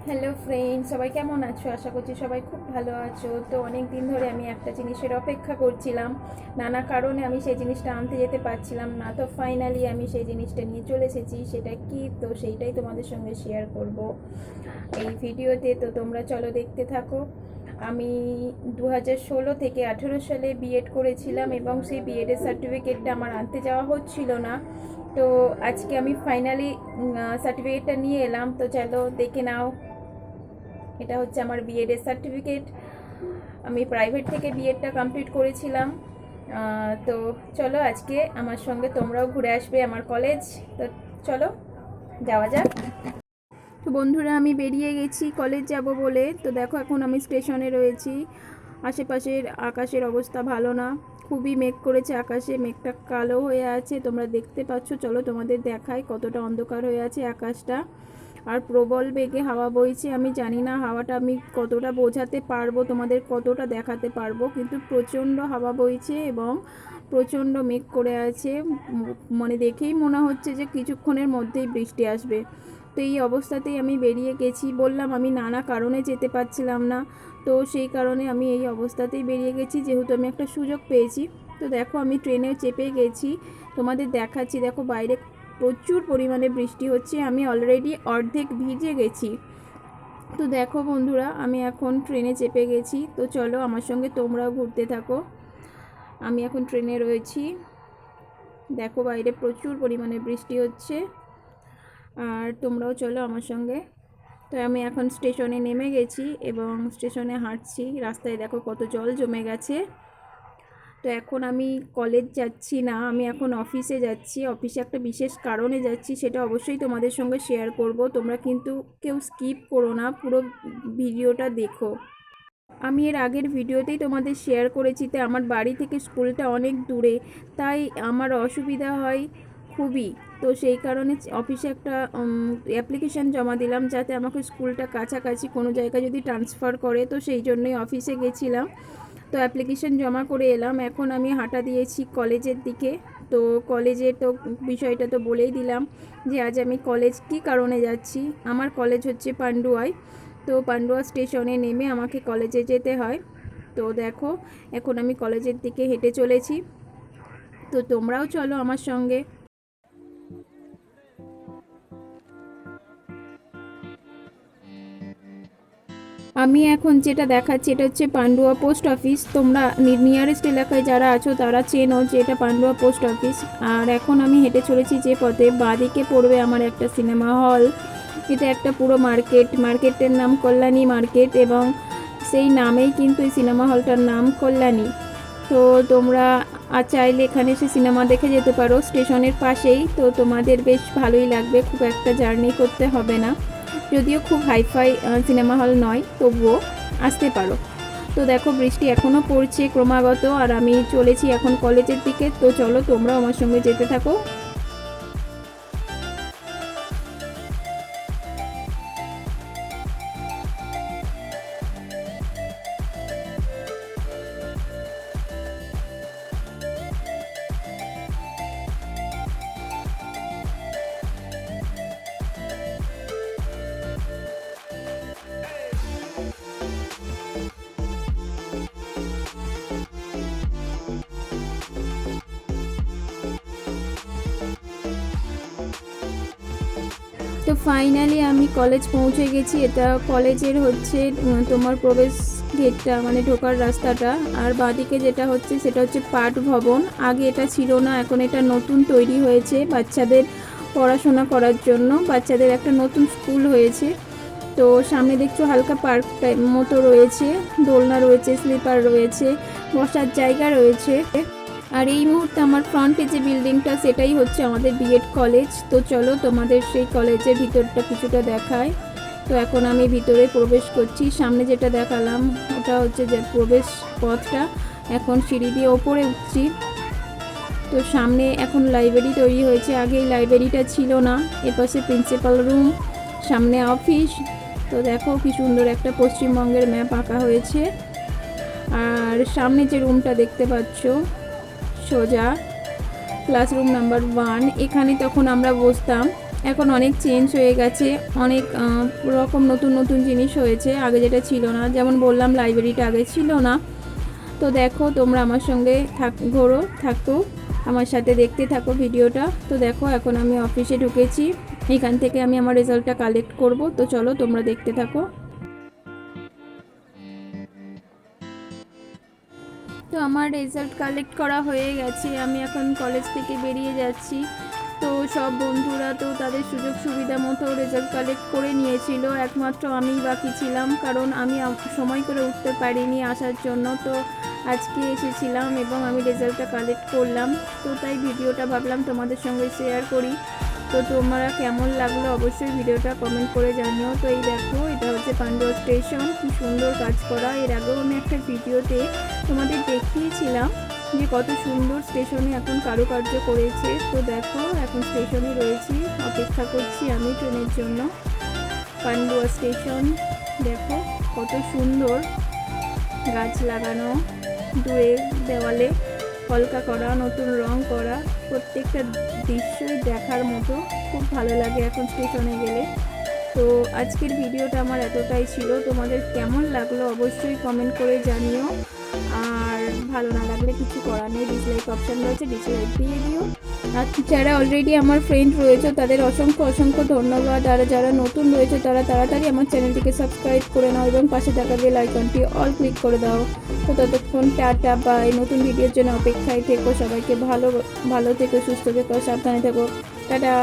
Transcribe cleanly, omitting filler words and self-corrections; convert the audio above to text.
Hello friend, সবাই কেমন আছো? আশা করছি সবাই খুব ভালো আছো। তো অনেক দিন ধরে আমি একটা জিনিসের অপেক্ষা করছিলাম, নানা কারণে আমি সেই জিনিসটা আনতে যেতে পারছিলাম না। তো ফাইনালি আমি সেই জিনিসটা নিয়ে চলে এসেছি। সেটা কি, তো সেইটাই তোমাদের সঙ্গে শেয়ার করব এই ভিডিওতে। তো তোমরা চলো দেখতে থাকো। আমি 2016 থেকে 18 সালে বিএড করেছিলাম এবং সেই বিএডের সার্টিফিকেটটা আমার আনতে যাওয়া হচ্ছিল না। তো আজকে আমি ফাইনালি সার্টিফিকেটটা নিয়ে এলাম। তো চলো দেখে নাও। এটা হচ্ছে আমার বিএডের সার্টিফিকেট। আমি প্রাইভেট থেকে বিএডটা কমপ্লিট করেছিলাম। তো চলো আজকে আমার সঙ্গে তোমরাও ঘুরে আসবে আমার কলেজ। তো চলো যাওয়া যাক। তো বন্ধুরা, আমি বেরিয়ে গেছি কলেজ যাব বলে। তো দেখো এখন আমি স্টেশনে রয়েছি। আশেপাশের আকাশের অবস্থা ভালো না, খুবই মেঘ করেছে আকাশে, মেঘটা কালো হয়ে আছে, তোমরা দেখতে পাচ্ছ। চলো তোমাদের দেখাই কতটা অন্ধকার হয়ে আছে আকাশটা। আর প্রবল বেগে হাওয়া বইছে। আমি জানি না হাওয়াটা আমি কতটা বোঝাতে পারবো, তোমাদের কতটা দেখাতে পারবো, কিন্তু প্রচণ্ড হাওয়া বইছে এবং প্রচণ্ড মেঘ করে আছে। মানে দেখেই মনে হচ্ছে যে কিছুক্ষণের মধ্যেই বৃষ্টি আসবে। তো এই অবস্থাতেই আমি বেরিয়ে গেছি। বললাম আমি নানা কারণে যেতে পারছিলাম না, তো সেই কারণে আমি এই অবস্থাতেই বেরিয়ে গেছি, যেহেতু আমি একটা সুযোগ পেয়েছি। তো দেখো আমি ট্রেনে চেপে গেছি, তোমাদের দেখাচ্ছি। দেখো বাইরে প্রচুর পরিমাণে বৃষ্টি হচ্ছে, আমি অলরেডি অর্ধেক ভিজে গেছি। তো দেখো বন্ধুরা, আমি এখন ট্রেনে চেপে গেছি। তো চলো আমার সঙ্গে তোমরাও ঘুরতে থাকো। আমি এখন ট্রেনে রয়েছি। দেখো বাইরে প্রচুর পরিমাণে বৃষ্টি হচ্ছে, আর তোমরাও চলো আমার সঙ্গে। তো আমি এখন স্টেশনে নেমে গেছি এবং স্টেশনে হাঁটছি। রাস্তায় দেখো কত জল জমে গেছে। তো এখন আমি কলেজ যাচ্ছি না, আমি এখন অফিসে যাচ্ছি। অফিসে একটা বিশেষ কারণে যাচ্ছি, সেটা অবশ্যই তোমাদের সঙ্গে শেয়ার করব। তোমরা কিন্তু কেউ স্কিপ করো না, পুরো ভিডিওটা দেখো। আমি এর আগের ভিডিওতেই তোমাদের শেয়ার করেছি যে আমার বাড়ি থেকে স্কুলটা অনেক দূরে, তাই আমার অসুবিধা হয় খুবই। তো সেই কারণে অফিসে একটা অ্যাপ্লিকেশান জমা দিলাম, যাতে আমাকে স্কুলটা কাছাকাছি কোনো জায়গায় যদি ট্রান্সফার করে। তো সেই জন্যই অফিসে গেছিলাম। তো অ্যাপ্লিকেশান জমা করে এলাম। এখন আমি হাঁটা দিয়েছি কলেজের দিকে। তো কলেজে তো বিষয়টা তো বলেই দিলাম যে আজ আমি কলেজ কী কারণে যাচ্ছি। আমার কলেজ হচ্ছে পান্ডুয়ায়। তো পান্ডুয়া স্টেশনে নেমে আমাকে কলেজে যেতে হয়। তো দেখো এখন আমি কলেজের দিকে হেঁটে চলেছি। তো তোমরাও চলো আমার সঙ্গে। আমি এখন যেটা দেখাচ্ছি এটা হচ্ছে পান্ডুয়া পোস্ট অফিস। তোমরা নিয়ারেস্ট এলাকায় যারা আছো তারা চেনো যে এটা পান্ডুয়া পোস্ট অফিস। আর এখন আমি হেঁটে চলেছি যে পথে, বাঁদিকে পড়বে আমার একটা সিনেমা হল। এটা একটা পুরো মার্কেটের নাম কল্যাণী মার্কেট, এবং সেই নামেই কিন্তু এই সিনেমা হলটার নাম কল্যাণী। তো তোমরা চাইলে এখানে এসে সিনেমা দেখে যেতে পারো, স্টেশনের পাশেই। তো তোমাদের বেশ ভালোই লাগবে, খুব একটা জার্নি করতে হবে না। যদিও খুব হাইফাই সিনেমা হল নয়, তবুও আসতে পারো। তো দেখো বৃষ্টি এখনও পড়ছে ক্রমাগত, আর আমি চলেছি এখন কলেজের দিকে। তো চলো তোমরাও আমার সঙ্গে যেতে থাকো। তো ফাইনালি আমি কলেজ পৌঁছে গেছি। এটা কলেজের হচ্ছে তোমার প্রবেশ গেটটা, মানে ঢোকার রাস্তাটা। আর বাঁদিকে যেটা হচ্ছে সেটা হচ্ছে পাঠ ভবন। আগে এটা ছিল না, এখন এটা নতুন তৈরি হয়েছে বাচ্চাদের পড়াশোনা করার জন্য। বাচ্চাদের একটা নতুন স্কুল হয়েছে। তো সামনে দেখছো হালকা পার্ক টাইপ মতো রয়েছে, দোলনা রয়েছে, স্লিপার রয়েছে, বসার জায়গা রয়েছে। আর এই মুহূর্তে আমার ফ্রন্টে যে বিল্ডিংটা সেটাই হচ্ছে আমাদের বিএড কলেজ। তো চলো তোমাদের সেই কলেজের ভিতরটা কিছুটা দেখায়। তো এখন আমি ভিতরে প্রবেশ করছি। সামনে যেটা দেখালাম ওটা হচ্ছে যে প্রবেশ পথটা। এখন সিঁড়ি দিয়ে ওপরে উঠছি। তো সামনে এখন লাইব্রেরি তৈরি হয়েছে, আগে এই লাইব্রেরিটা ছিল না। এপাশে প্রিন্সিপাল রুম, সামনে অফিস। তো দেখো কি সুন্দর একটা পশ্চিমবঙ্গের ম্যাপ আঁকা হয়েছে। আর সামনে যে রুমটা দেখতে পাচ্ছ সোজা ক্লাসরুম নাম্বার 1, এখানে তখন আমরা বসতাম এখন অনেক চেঞ্জ হয়ে গেছে, অনেক রকম নতুন নতুন জিনিস হয়েছে, আগে যেটা ছিল না। যেমন বললাম লাইব্রেরিটা আগে ছিল না। তো দেখো তোমরা আমার সঙ্গে থাকো আমার সাথে, দেখতে থাকো ভিডিওটা। তো দেখো এখন আমি অফিসে ঢুকেছি, এখান থেকে আমি আমার রেজাল্টটা কালেক্ট করব। তো চলো তোমরা দেখতে থাকো। তো আমার রেজাল্ট কালেক্ট করা হয়ে গেছে, আমি এখন কলেজ থেকে বেরিয়ে যাচ্ছি। তো সব বন্ধুরা তো তাদের সুযোগ সুবিধা মতো রেজাল্ট কালেক্ট করে নিয়েছিল, একমাত্র আমিই বাকি ছিলাম, কারণ আমি সময় করে উঠতে পারিনি আসার জন্য। তো আজকে এসেছিলাম এবং আমি রেজাল্টটা কালেক্ট করলাম। তো তাই ভিডিওটা ভাবলাম তোমাদের সঙ্গে শেয়ার করি। তো তোমরা কেমন লাগলো অবশ্যই ভিডিওটা কমেন্ট করে জানিও। তো এই দেখো, এটা হচ্ছে পান্ডুয়া স্টেশন, কি সুন্দর কাজ করা। এর আগেও আমি একটা ভিডিওতে তোমাদের দেখিয়েছিলাম যে কত সুন্দর স্টেশনে এখন কারুকার্য করেছে। তো দেখো এখন স্টেশনে রয়েছি, অপেক্ষা করছি আমি ট্রেনের জন্য। পান্ডুয়া স্টেশন দেখো কত সুন্দর, গাছ লাগানো, দূরে দেওয়ালে কলকা করা, নতুন রং করা, প্রত্যেকটা দৃশ্যই দেখার মতো, খুব ভালো লাগে এখন স্টেশনে গেলে। তো আজকের ভিডিওটা আমার এতটাই ছিল, তোমাদের কেমন লাগলো অবশ্যই কমেন্ট করে জানিও। আর ভালো না লাগলে কিছু করার নেই, ডিসলাইক অপশান রয়েছে, ডিসলাইক দিয়ে দিও। আর যারা অলরেডি আমার ফ্রেন্ড রয়েছে তাদের অসংখ্য অসংখ্য ধন্যবাদ। আর যারা নতুন রয়েছে তারা তাড়াতাড়ি আমার চ্যানেলটিকে সাবস্ক্রাইব করে নাও এবং পাশে থাকা বেল আইকনটি অল ক্লিক করে দাও। তো ততক্ষণ টাটা বাই, নতুন ভিডিওর জন্য অপেক্ষায় থেকো। সবাইকে ভালো থেকো, সুস্থ থেকো, সাবধানে থেকো, টাটা।